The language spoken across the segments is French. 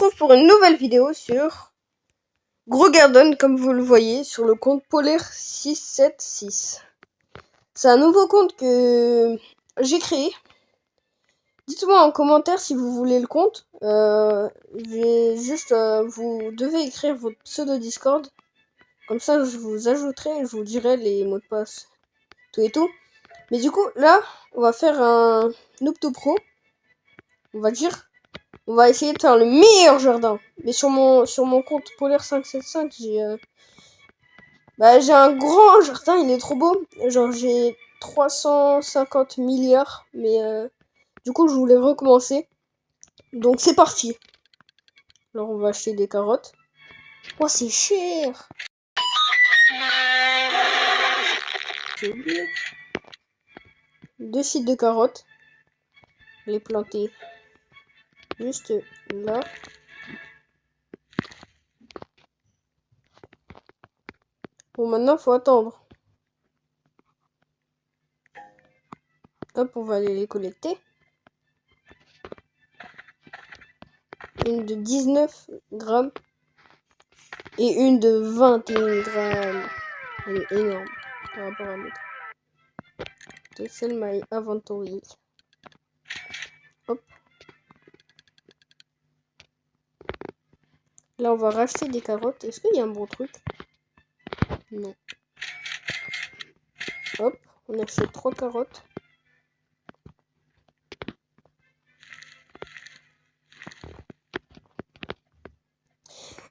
retrouve pour une nouvelle vidéo sur Gros Garden, comme vous le voyez, sur le compte Polaire676. C'est un nouveau compte que j'ai créé. Dites-moi en commentaire si vous voulez le compte. Vous devez écrire votre pseudo Discord. Comme ça, je vous ajouterai et je vous dirai les mots de passe. Tout et tout. Mais du coup, là, on va faire un Nocto Pro. On va essayer de faire le meilleur jardin. Mais sur mon compte Polaire575, j'ai un grand jardin, il est trop beau. Genre, j'ai 350 milliards. Mais du coup, je voulais recommencer. Donc, c'est parti. Alors, on va acheter des carottes. Oh, c'est cher. J'ai oublié. 2 sites de carottes. Les planter juste là. Bon, maintenant, faut attendre. Hop, on va aller les collecter. Une de 19 grammes. Et une de 21 grammes. Elle est énorme par rapport à l'autre. C'est my inventory. Hop. Là, on va racheter des carottes. Est-ce qu'il y a un bon truc? Non. Hop. On achète 3 carottes.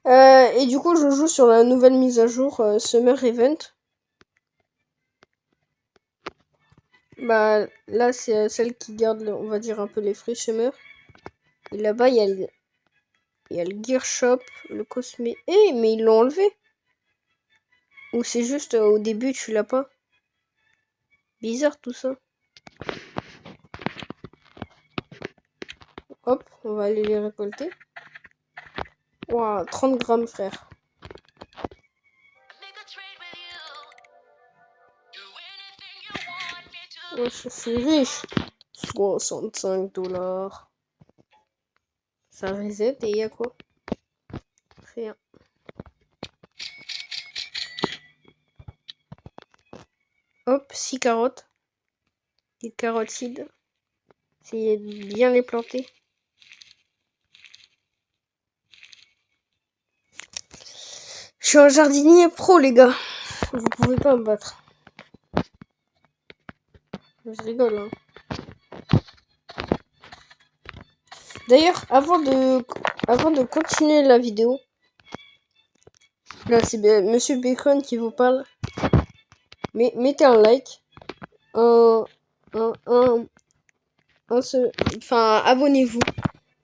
Et du coup, je joue sur la nouvelle mise à jour Summer Event. Bah, là, c'est celle qui garde, on va dire, un peu les fruits Summer. Et là-bas, il y a le Gear Shop, le Cosmé. Eh, mais ils l'ont enlevé. Ou c'est juste au début, tu l'as pas. Bizarre tout ça. Hop, on va aller les récolter. Waouh, 30 grammes, frère. Oh, je suis riche. 65 $. Ça reset et il y a quoi? Rien. Hop, 6 carottes. Des carotides. Essayez de bien les planter. Je suis un jardinier pro, les gars. Vous pouvez pas me battre. Je rigole, hein. D'ailleurs, avant de continuer la vidéo, là c'est Monsieur Bacon qui vous parle. Mais mettez un like, abonnez-vous,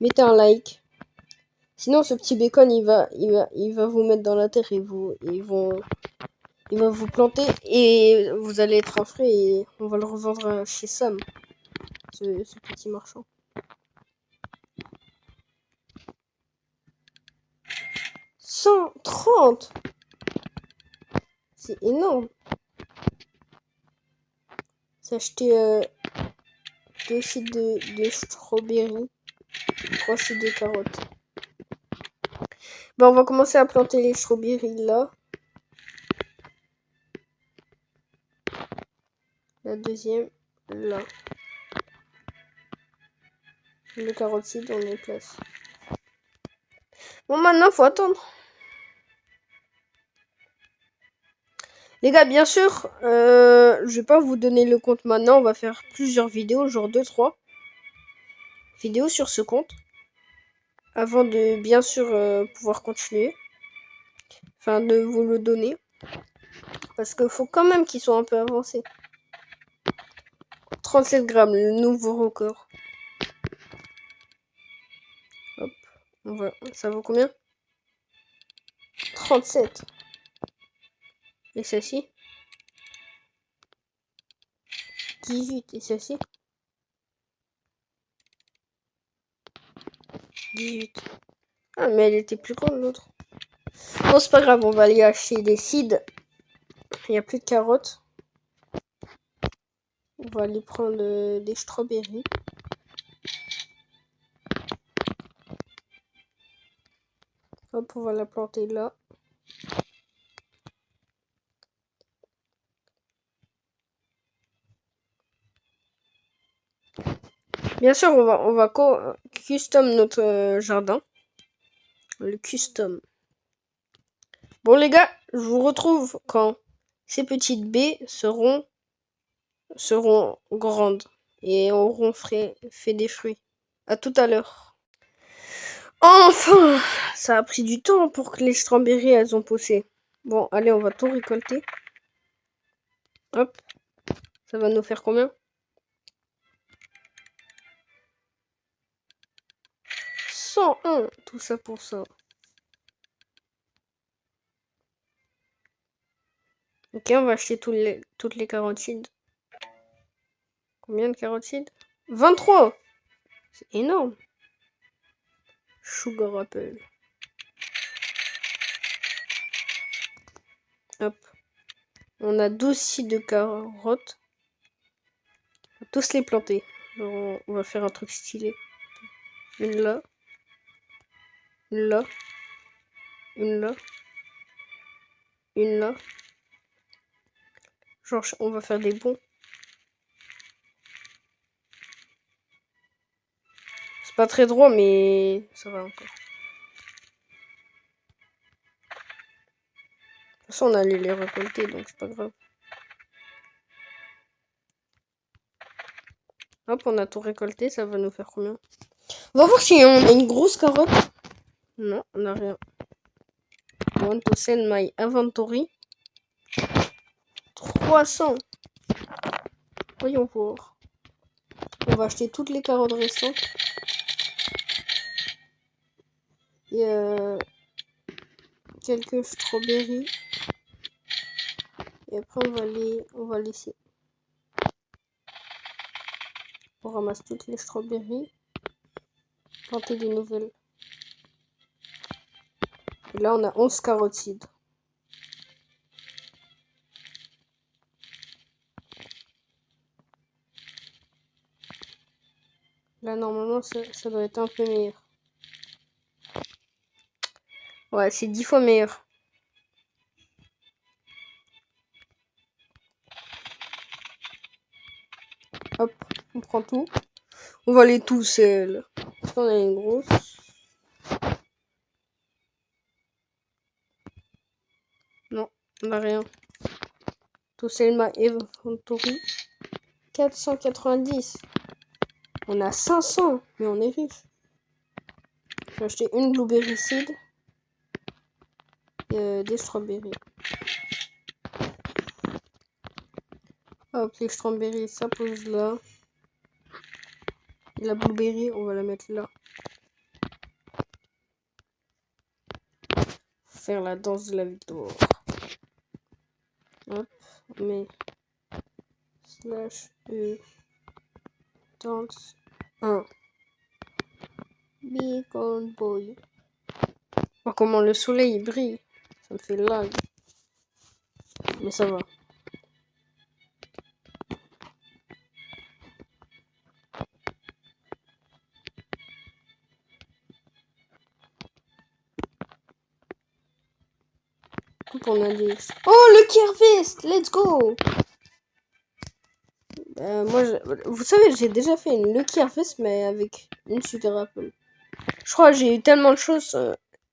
mettez un like. Sinon, ce petit bacon, il va vous mettre dans la terre et il va vous planter et vous allez être un frais et on va le revendre chez Sam, ce petit marchand. « 130 ! C'est énorme. J'ai acheté 2 sites de strawberry, 3 sites de carottes. On va commencer à planter les strawberries là. La deuxième là. Le carotide, on les place. Bon, maintenant, faut attendre. Les gars, bien sûr, je vais pas vous donner le compte maintenant. On va faire plusieurs vidéos, genre 2-3 vidéos sur ce compte. Avant de, bien sûr, pouvoir continuer. Enfin, de vous le donner. Parce qu'il faut quand même qu'ils soient un peu avancés. 37 grammes, le nouveau record. Hop, ça vaut combien? 37. Et celle-ci? 18. Et celle-ci? 18. Ah, mais elle était plus grande l'autre. Bon, c'est pas grave, on va aller acheter des seeds. Il n'y a plus de carottes. On va aller prendre des strawberries. Hop, on va la planter là. Bien sûr, on va custom notre jardin. Le custom. Bon les gars, je vous retrouve quand ces petites baies seront grandes et auront fait des fruits. À tout à l'heure. Enfin, ça a pris du temps pour que les strawberries elles ont poussé. Bon, allez, on va tout récolter. Hop, ça va nous faire combien? 101, tout ça pour ça. Ok, on va acheter toutes les carotides. Combien de carotides? 23. C'est énorme. Sugar apple. Hop. On a 12 seeds de carottes. On va tous les planter. Alors, on va faire un truc stylé. Une là. Une là. Une là. Une là. Genre, on va faire des bons. C'est pas très droit, mais ça va encore. De toute façon, on allait les récolter, donc c'est pas grave. Hop, on a tout récolté, ça va nous faire combien? On va voir si on a une grosse carotte. Non, on n'a rien. I want to send my inventory. 300. Voyons voir. On va acheter toutes les carottes restantes. Et quelques strawberries. Et après on va laisser. On ramasse toutes les strawberries. Planter des nouvelles. Et là on a 11 carottes seed. Là normalement ça doit être un peu meilleur. Ouais, c'est 10 fois meilleur. Hop, on prend tout. On va les tous. Est-ce qu'on a une grosse? Non, on n'a rien. Tout Selma Inventory. 490. On a 500, mais on est riche. J'ai acheté une blueberry seed. Et des strawberries. Hop, les strawberries, ça pose là. Et la blueberry, on va la mettre là. Faire la danse de la victoire. Hop, on met slash danse 1. Beacon boy. Oh, comment le soleil brille. Ça me fait lag. Mais ça va. On a des... Oh, le Harvest. Let's go. Moi, vous savez, j'ai déjà fait une Lucky Harvest, mais avec une Sugar Apple. Je crois que j'ai eu tellement de choses.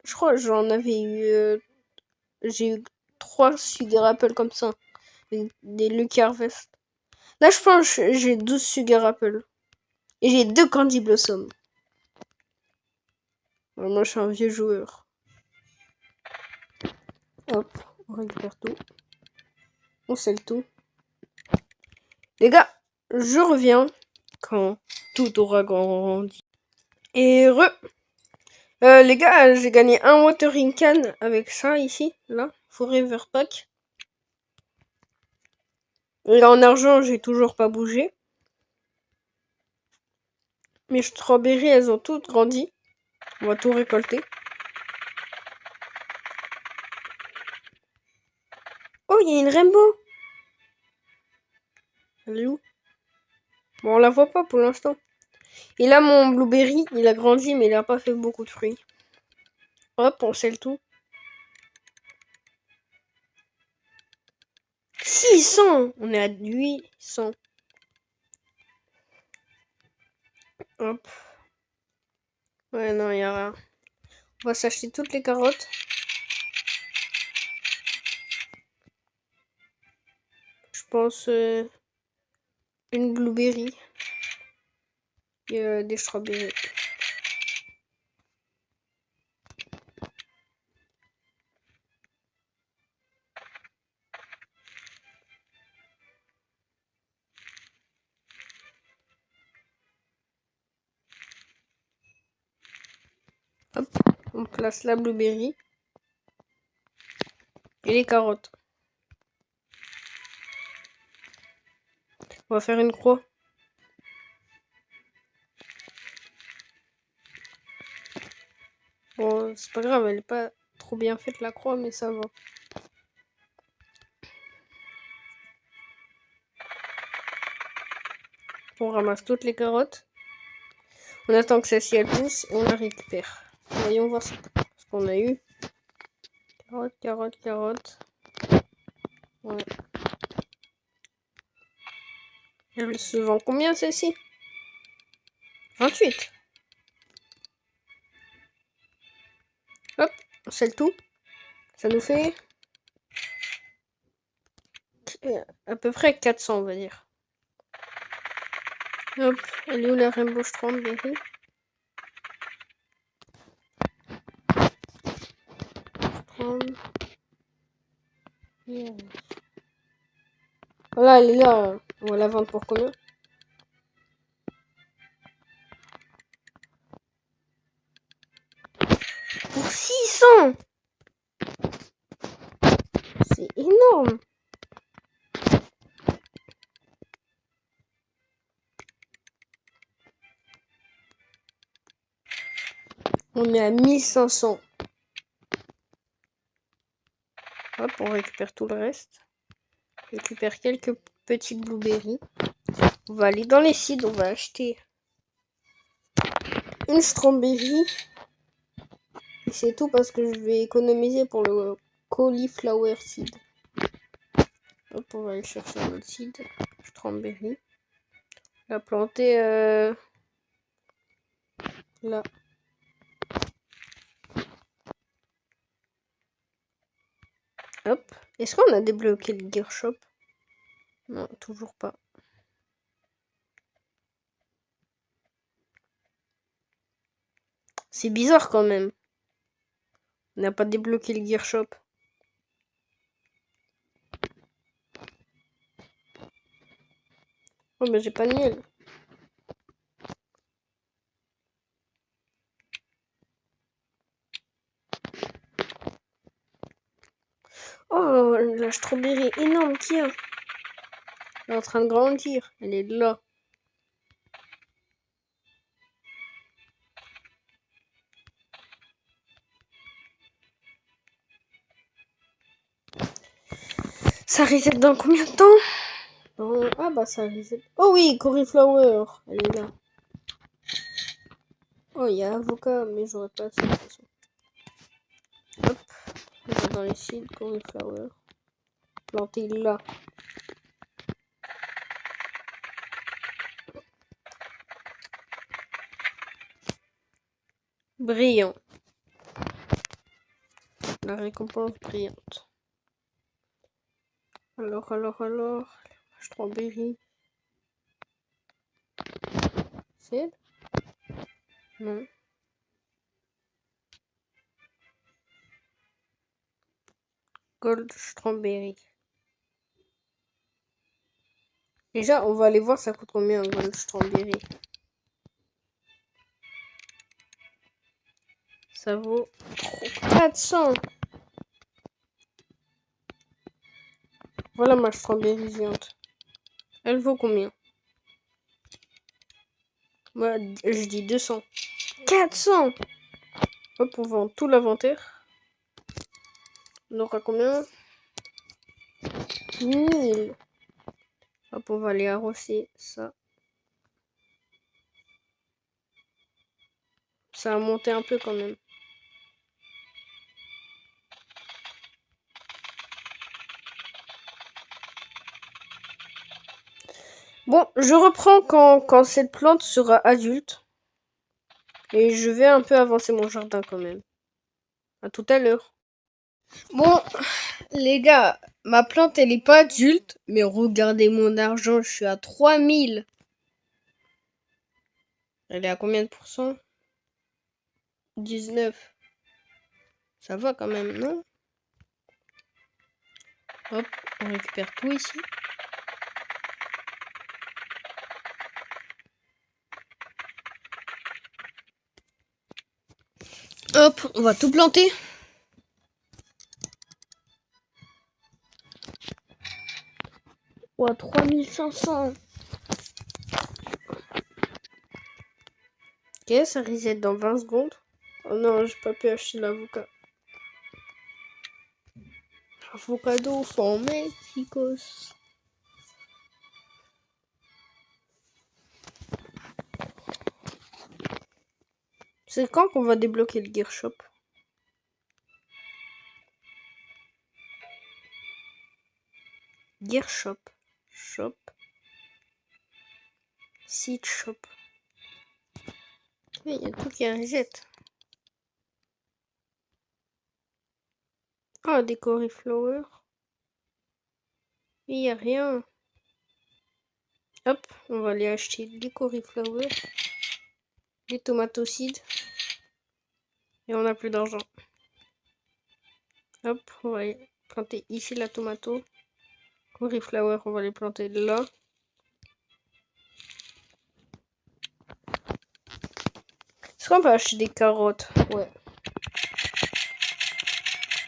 Je crois que j'en avais eu... j'ai eu 3 Sugar Apple comme ça. Des Lucky Harvest. Là, je pense que j'ai 12 Sugar Apple. Et j'ai 2 Candy Blossom. Ouais, moi, je suis un vieux joueur. Hop, on récupère tout. On scelle tout. Les gars, je reviens quand tout aura grandi. Et les gars, j'ai gagné un watering can avec ça ici, là, Forever Pack. Et en argent, j'ai toujours pas bougé. Mes strawberries, elles ont toutes grandi. On va tout récolter. Oh, il y a une rainbow. Elle est où? Bon, on la voit pas pour l'instant. Et là, mon blueberry, il a grandi, mais il a pas fait beaucoup de fruits. Hop, on sait le tout. 600. On est à 800. Hop. Ouais, non, il y a rien. On va s'acheter toutes les carottes. Je pense une blueberry. Et des strawberries. Hop, on place la blueberry. Et les carottes. On va faire une croix. Bon, c'est pas grave, elle est pas trop bien faite la croix, mais ça va. On ramasse toutes les carottes. On attend que celle-ci elle pousse et on la récupère. Voyons voir ce qu'on a eu. Carotte, carotte, carotte. Ouais. Elle se vend combien celle-ci? 28. Hop, c'est le tout. Ça nous fait à peu près 400, on va dire. Hop, elle est où la Rainbow Strawberry? Voilà, elle est là. On va la vendre pour combien? Pour 600. C'est énorme. On est à 1500. Hop, on récupère tout le reste. On récupère quelques petites blueberries. On va aller dans les seeds, on va acheter une strawberry. Et c'est tout parce que je vais économiser pour le cauliflower seed. Hop, on va aller chercher un autre seed. Strawberry. La planter là. Hop. Est-ce qu'on a débloqué le gear shop? Non, toujours pas. C'est bizarre quand même. On n'a pas débloqué le gear shop. Oh, mais j'ai pas de miel. Oh, la strawberry énorme qu'il y a. Elle est en train de grandir. Elle est là. Ça reset dans combien de temps? Ah bah ça reset. Oh oui, cauliflower. Elle est là. Oh, il y a avocat, mais j'aurais pas ça de toute façon. Hop. On va dans les seeds, cauliflower. Planter là. Brillant. La récompense brillante. Alors. Strawberry. C'est? Non. Gold strawberry. Déjà, on va aller voir ça coûte combien un gold strawberry. Ça vaut 400. Voilà ma strawberry géante. Elle vaut combien? Moi, je dis 200. 400. Hop, on vend tout l'inventaire. On aura combien? 1000. Hop, on va aller arroser ça. Ça a monté un peu quand même. Bon, je reprends quand cette plante sera adulte. Et je vais un peu avancer mon jardin quand même. À tout à l'heure. Bon, les gars, ma plante elle est pas adulte, mais regardez mon argent, je suis à 3000. Elle est à combien de pourcents? 19. Ça va quand même, non? Hop, on récupère tout ici. Hop, on va tout planter. Ouah, 3500. Ok, ça reset dans 20 secondes. Oh non, j'ai pas pu acheter l'avocat. Avocado from Mexicos. C'est quand qu'on va débloquer le gear shop? Gear shop. Shop. Seed shop. Oui, il y a tout qui reset. Ah, des cauliflower. Il n'y a rien. Hop, on va aller acheter des cauliflower. Des tomates seeds. Et on n'a plus d'argent. Hop, on va planter ici la tomato. Cauliflower, on va les planter là. Est-ce qu'on peut acheter des carottes? Ouais.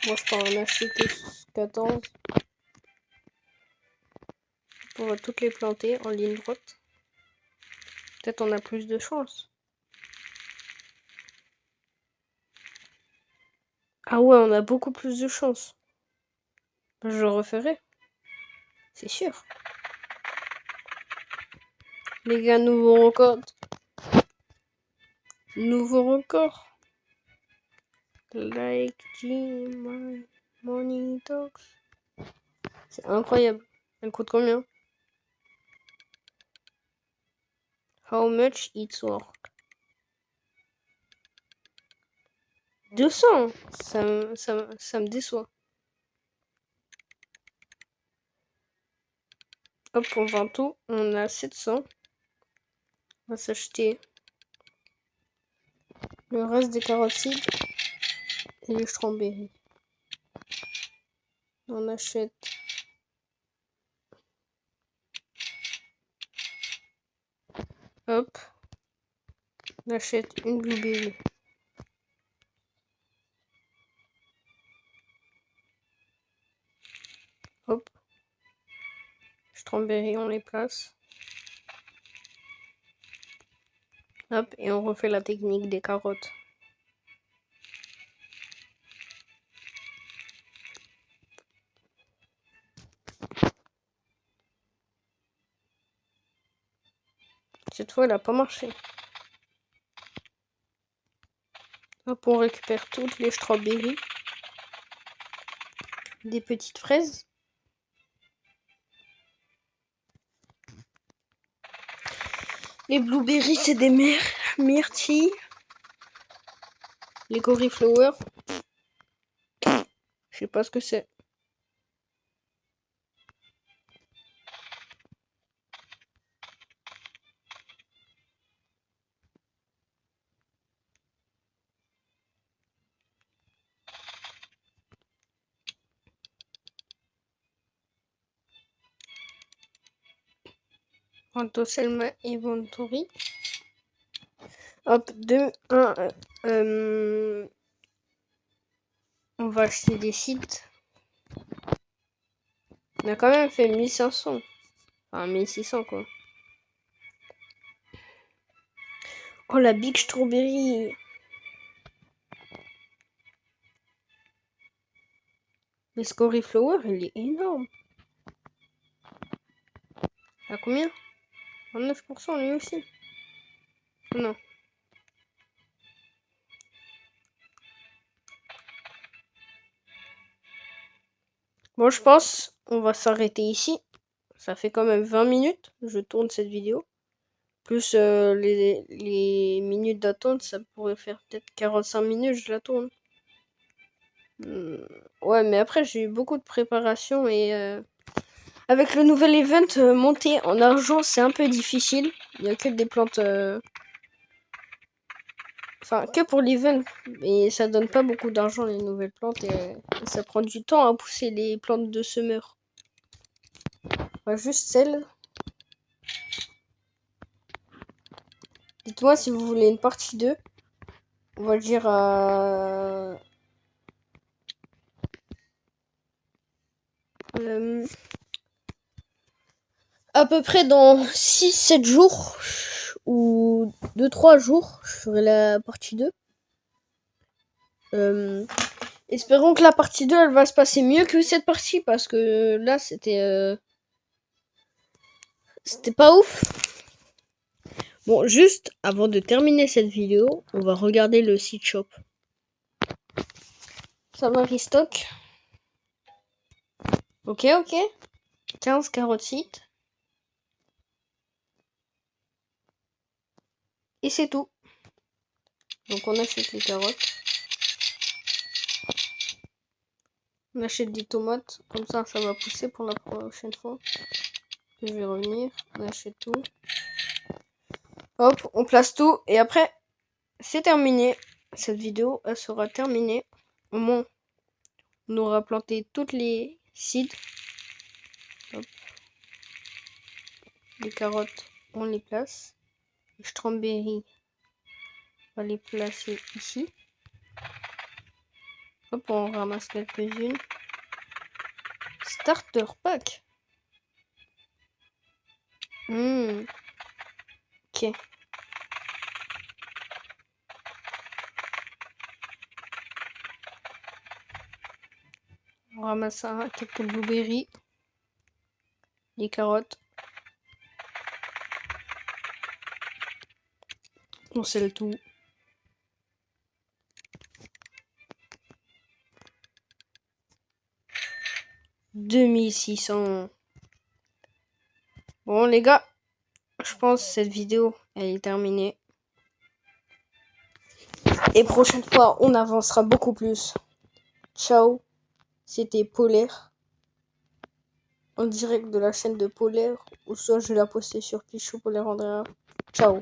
Moi, je peux en acheter que 14. On va toutes les planter en ligne droite. Peut-être on a plus de chance. Ah ouais, on a beaucoup plus de chance. Je referai. C'est sûr. Les gars, nouveau record. Nouveau record. Like G, my money talks. C'est incroyable. Elle coûte combien? How much it's worth? 200. Ça me déçoit. Hop, on vend tout. On a 700. On va s'acheter le reste des carottes seeds et les strawberries. On achète hop, on achète une blueberry. Hop, strawberry, on les place. Hop, et on refait la technique des carottes. Cette fois, elle n'a pas marché. Hop, on récupère toutes les strawberries. Des petites fraises. Les blueberries, c'est des myrtilles. Les cauliflower. Je sais pas ce que c'est. Selma Inventory. Hop, 2, 1. On va acheter des sites. On a quand même fait 1500. Enfin, 1600 quoi. Oh, la Big Strawberry. Le Scoriflower, il est énorme. À combien? 29% lui aussi. Non. Bon, je pense on va s'arrêter ici. Ça fait quand même 20 minutes que je tourne cette vidéo. Plus les minutes d'attente, ça pourrait faire peut-être 45 minutes, je la tourne. Ouais, mais après, j'ai eu beaucoup de préparation et avec le nouvel event, monter en argent, c'est un peu difficile. Il n'y a que des plantes... Enfin, que pour l'event, mais ça donne pas beaucoup d'argent les nouvelles plantes et ça prend du temps à pousser les plantes de semeur. Enfin, juste celle. Dites-moi si vous voulez une partie 2. On va dire à peu près dans 6-7 jours ou 2-3 jours, je ferai la partie 2. Espérons que la partie 2 elle va se passer mieux que cette partie parce que là c'était pas ouf. Bon, juste avant de terminer cette vidéo, on va regarder le site shop. Ça va, restock. Ok. 15 carottes sites. Et c'est tout. Donc on achète les carottes. On achète des tomates. Comme ça va pousser pour la prochaine fois. Je vais revenir. On achète tout. Hop, on place tout. Et après, c'est terminé. Cette vidéo, elle sera terminée. Au moins, on aura planté toutes les seeds. Hop. Les carottes, on les place. Les strawberries, on va les placer ici. Hop, on ramasse quelques-unes. Starter pack. Ok. On ramasse quelques blueberries. Les carottes. On scelle tout. « 2600. Bon les gars, je pense que cette vidéo elle est terminée. Et prochaine fois, on avancera beaucoup plus. Ciao, c'était Polaire. En direct de la chaîne de Polaire. Ou soit je vais la poster sur Pichou Polaire Andrea. Ciao.